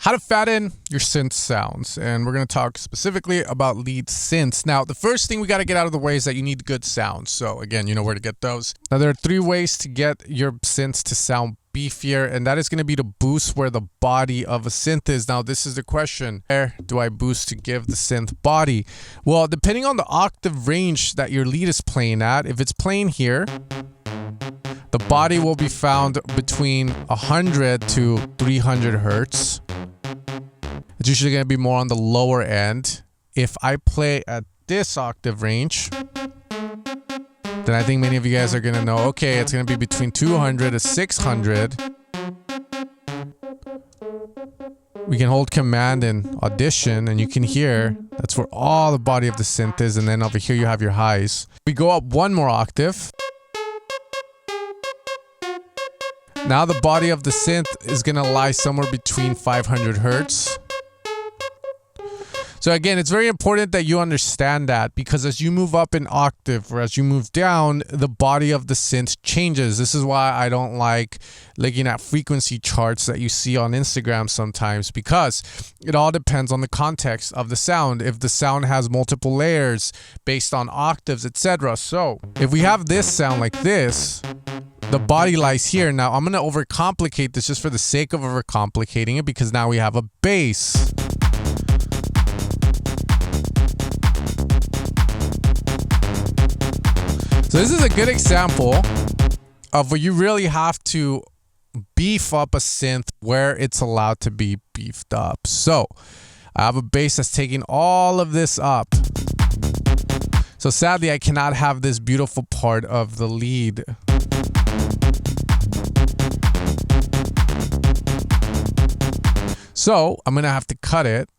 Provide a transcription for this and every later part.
how to fatten your synth sounds. And we're going to talk specifically about lead synths. Now, the first thing we got to get out of the way is that you need good sounds. So again, you know where to get those. Now, there are 3 ways to get your synths to sound beefier, and that is going to be to boost where the body of a synth is. Now, this is the question. Where do I boost to give the synth body? Well, depending on the octave range that your lead is playing at, if it's playing here, the body will be found between 100 to 300 hertz. It's usually going to be more on the lower end. If I play at this octave range, then I think many of you guys are going to know, okay, it's going to be between 200 to 600. We can hold command in Audition, and you can hear that's where all the body of the synth is, and then over here you have your highs. We go up 1 more octave. Now the body of the synth is going to lie somewhere between 500 hertz. So again, it's very important that you understand that, because as you move up an octave or as you move down, the body of the synth changes. This is why I don't like looking at frequency charts that you see on Instagram sometimes, because it all depends on the context of the sound. If the sound has multiple layers based on octaves, etc. So if we have this sound like this, the body lies here. Now I'm going to overcomplicate this just for the sake of overcomplicating it, because now we have a bass. So this is a good example of where you really have to beef up a synth where it's allowed to be beefed up. So I have a bass that's taking all of this up. So sadly, I cannot have this beautiful part of the lead. So I'm going to have to cut it.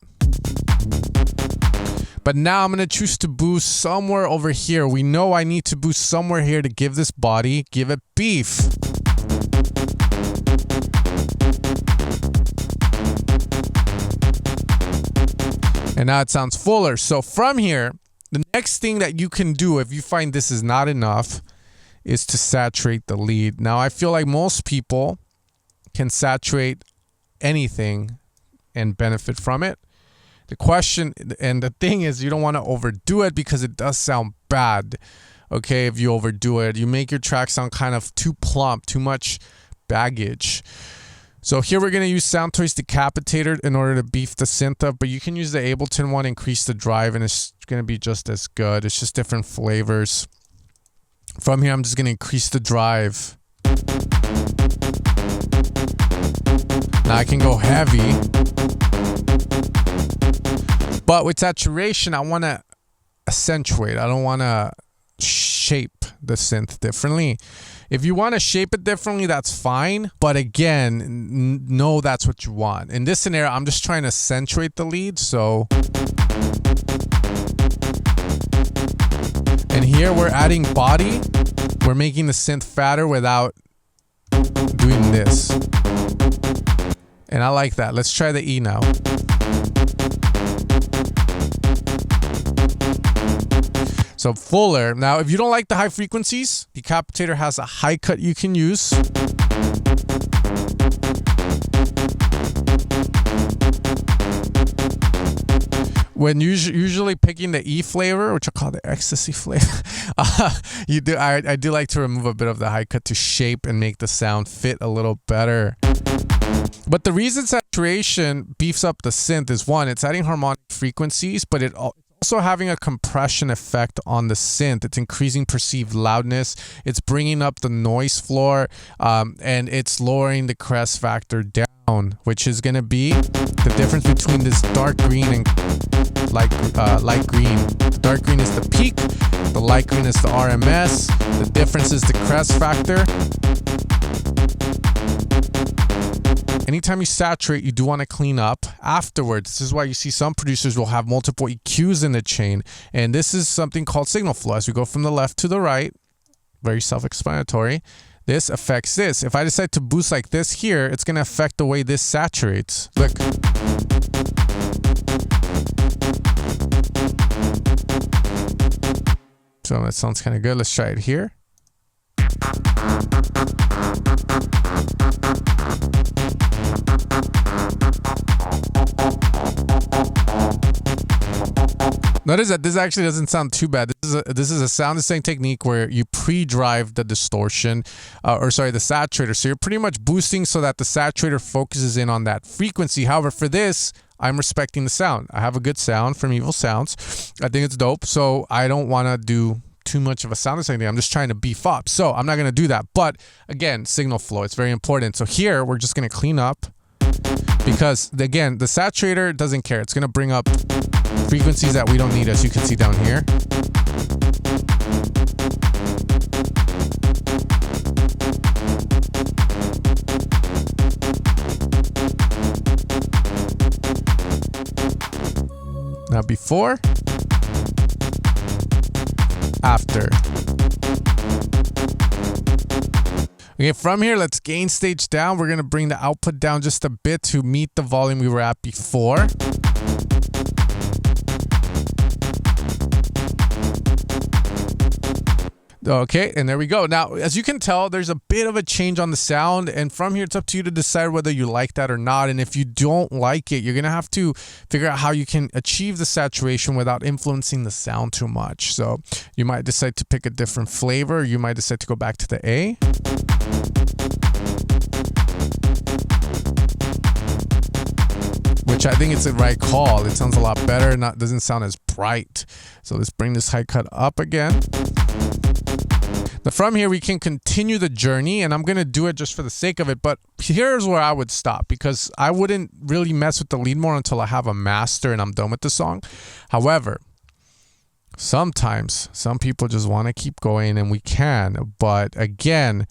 But now I'm going to choose to boost somewhere over here. We know I need to boost somewhere here to give this body, give it beef. And now it sounds fuller. So from here, the next thing that you can do if you find this is not enough is to saturate the lead. Now, I feel like most people can saturate anything and benefit from it. The question and the thing is, you don't want to overdo it, because it does sound bad. Okay, if you overdo it, you make your track sound kind of too plump, too much baggage. So here we're going to use Soundtoys Decapitator in order to beef the synth up, but you can use the Ableton one, increase the drive, and it's going to be just as good. It's just different flavors. From here, I'm just going to increase the drive. Now I can go heavy. But with saturation, I want to accentuate. I don't want to shape the synth differently. If you want to shape it differently, that's fine. But again, no, that's what you want. In this scenario, I'm just trying to accentuate the lead. So, and here we're adding body. We're making the synth fatter without doing this. And I like that. Let's try the E now. So fuller. Now, if you don't like the high frequencies, Decapitator has a high cut you can use. When usually picking the E flavor, which I call the ecstasy flavor, I do like to remove a bit of the high cut to shape and make the sound fit a little better. But the reason saturation beefs up the synth is, one, it's adding harmonic frequencies, but it also having a compression effect on the synth. It's increasing perceived loudness. It's bringing up the noise floor, and it's lowering the crest factor down, which is going to be the difference between this dark green and light green. The dark green is the peak. The light green is the RMS. The difference is the crest factor. Anytime you saturate, you do want to clean up afterwards. This is why you see some producers will have multiple EQs in the chain. And this is something called signal flow. As we go from the left to the right, very self-explanatory, this affects this. If I decide to boost like this here, it's going to affect the way this saturates. Look. So that sounds kind of good. Let's try it here. Notice that this actually doesn't sound too bad. This is a sound design technique where you pre-drive the distortion, or sorry, the saturator. So you're pretty much boosting so that the saturator focuses in on that frequency. However, for this, I'm respecting the sound. I have a good sound from Evil Sounds. I think it's dope. So I don't want to do too much of a sound design thing. I'm just trying to beef up. So I'm not going to do that. But again, signal flow, it's very important. So here, we're just going to clean up because, again, the saturator doesn't care. It's going to bring up frequencies that we don't need, as you can see down here. Now before, after. Okay, from here, let's gain stage down. We're going to bring the output down just a bit to meet the volume we were at before. Okay, and there we go. Now, as you can tell, there's a bit of a change on the sound, and from here, it's up to you to decide whether you like that or not. And if you don't like it, you're going to have to figure out how you can achieve the saturation without influencing the sound too much. So you might decide to pick a different flavor. You might decide to go back to the A. Which I think it's the right call. It sounds a lot better. Doesn't sound as bright. So let's bring this high cut up again. Now from here, we can continue the journey, and I'm going to do it just for the sake of it. But here's where I would stop, because I wouldn't really mess with the lead more until I have a master and I'm done with the song. However, sometimes some people just want to keep going, and we can. But again,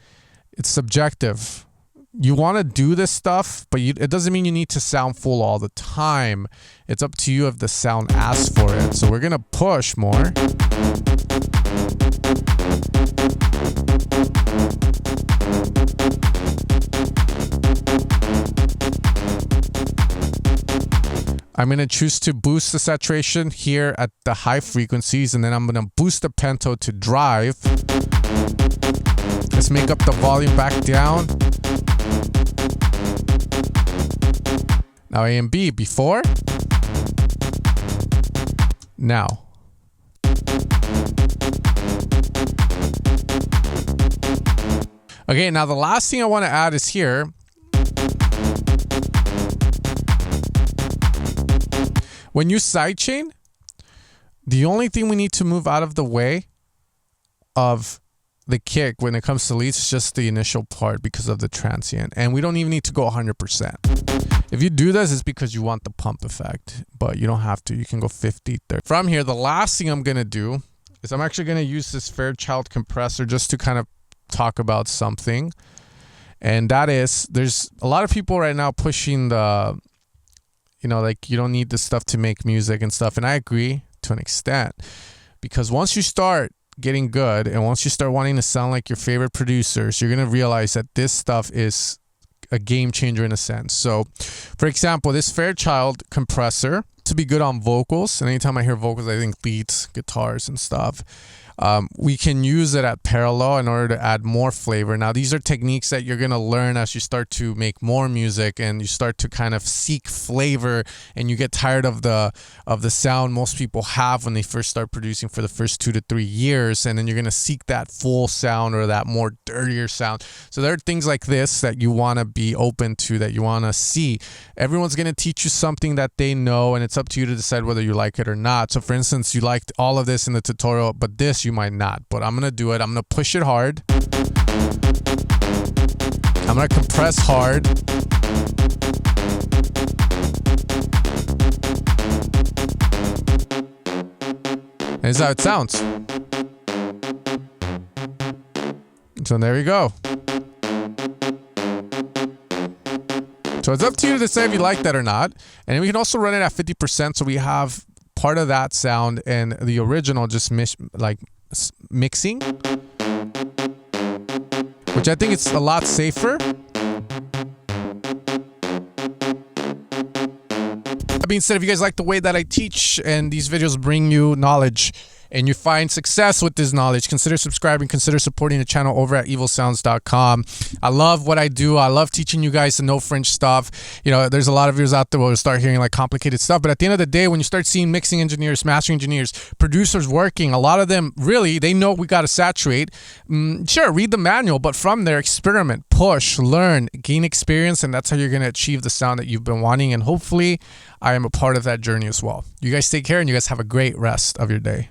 it's subjective. You want to do this stuff, but it doesn't mean you need to sound full all the time. It's up to you if the sound asks for it. So we're going to push more. I'm going to choose to boost the saturation here at the high frequencies, and then I'm going to boost the pento to drive. Let's make up the volume back down. Now A and B, before, now. Okay, now the last thing I want to add is here. When you sidechain, the only thing we need to move out of the way of the kick when it comes to leads is just the initial part because of the transient. And we don't even need to go 100%. If you do this, it's because you want the pump effect, but you don't have to. You can go 50, 30. From here, the last thing I'm going to do is I'm actually going to use this Fairchild compressor just to kind of talk about something. And that is, there's a lot of people right now pushing the, you know, like you don't need this stuff to make music and stuff. And I agree to an extent, because once you start getting good and once you start wanting to sound like your favorite producers, you're going to realize that this stuff is a game changer in a sense. So for example, this Fairchild compressor to be good on vocals, and anytime I hear vocals, I think leads, guitars and stuff. We can use it at parallel in order to add more flavor. Now, these are techniques that you're going to learn as you start to make more music and you start to kind of seek flavor, and you get tired of the sound most people have when they first start producing for the first 2 to 3 years, and then you're going to seek that full sound or that more dirtier sound. So there are things like this that you want to be open to, that you want to see. Everyone's going to teach you something that they know, and it's up to you to decide whether you like it or not. So for instance, you liked all of this in the tutorial, but this you might not. But I'm gonna do it. I'm gonna push it hard. I'm gonna compress hard. And this is how it sounds. So there we go. So it's up to you to decide if you like that or not. And we can also run it at 50%, so we have part of that sound and the original just mixing, which I think it's a lot safer. That being said, if you guys like the way that I teach and these videos bring you knowledge and you find success with this knowledge, consider subscribing, consider supporting the channel over at evilsounds.com. I love what I do. I love teaching you guys the no French stuff. You know, there's a lot of videos out there where we'll start hearing like complicated stuff, but at the end of the day, when you start seeing mixing engineers, mastering engineers, producers working, a lot of them really, they know we got to saturate. Sure, read the manual, but from there, experiment, push, learn, gain experience, and that's how you're going to achieve the sound that you've been wanting. And hopefully I am a part of that journey as well. You guys take care, and you guys have a great rest of your day.